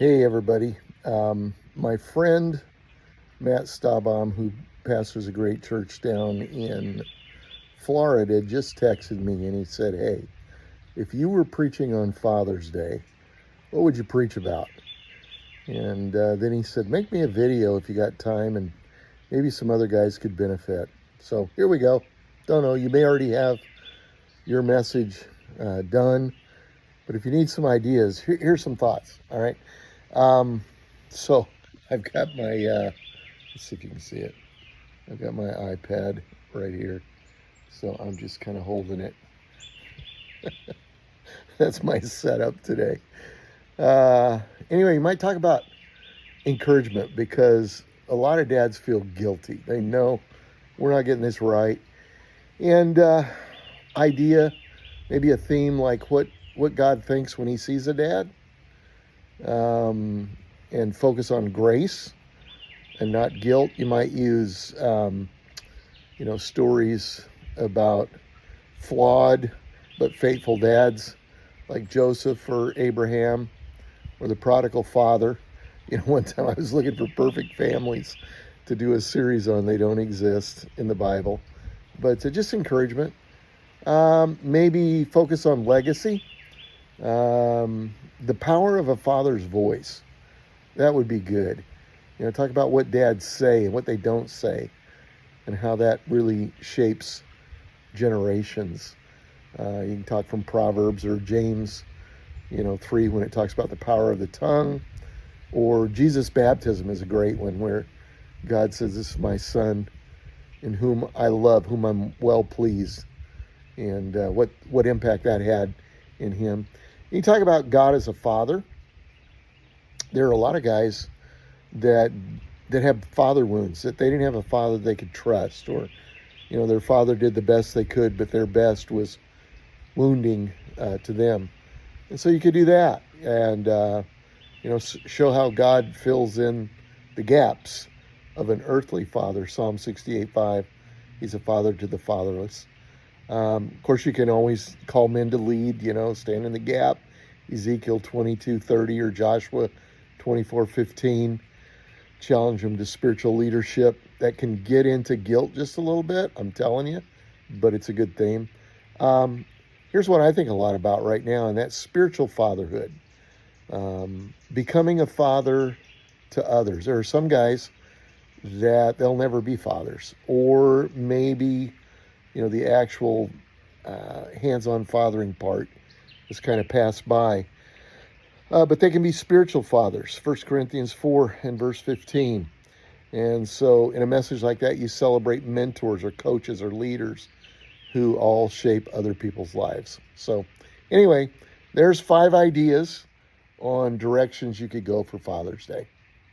Hey, everybody. My friend Matt Staubbaum, who pastors a great church down in Florida, just texted me and he said, "Hey, if you were preaching on Father's Day, what would you preach about?" And then he said, "Make me a video if you got time, and maybe some other guys could benefit." So here we go. Don't know. You may already have your message done, but if you need some ideas, here's some thoughts. All right. Um, so I've got my, let's see if you can see it. I've got my iPad right here. So I'm just kind of holding it. That's my setup today. Anyway, you might talk about encouragement because a lot of dads feel guilty. They know we're not getting this right. And idea, maybe a theme like what God thinks when he sees a dad. And focus on grace and not guilt. You might use, stories about flawed but faithful dads like Joseph or Abraham or the prodigal father. One time I was looking for perfect families to do a series on. They don't exist in the Bible. But just encouragement. Maybe focus on legacy. The power of a father's voice. That would be good. Talk about what dads say and what they don't say and how that really shapes generations. You can talk from Proverbs or James, 3 when it talks about the power of the tongue, or Jesus' baptism is a great one where God says, "This is my son in whom I love, whom I'm well pleased," and what impact that had in him. You talk about God as a father. There are a lot of guys that have father wounds, that they didn't have a father they could trust, or their father did the best they could, but their best was wounding to them. And so you could do that and show how God fills in the gaps of an earthly father. Psalm 68:5, he's a father to the fatherless. Of course, you can always call men to lead, stand in the gap. Ezekiel 22:30 or Joshua 24:15. Challenge them to spiritual leadership. That can get into guilt just a little bit, I'm telling you, but it's a good theme. Here's what I think a lot about right now, and that's spiritual fatherhood. Becoming a father to others. There are some guys that they'll never be fathers, or maybe the actual hands-on fathering part has kind of passed by. But they can be spiritual fathers. 1 Corinthians 4 and verse 15. And so in a message like that, you celebrate mentors or coaches or leaders who all shape other people's lives. So anyway, there's 5 ideas on directions you could go for Father's Day.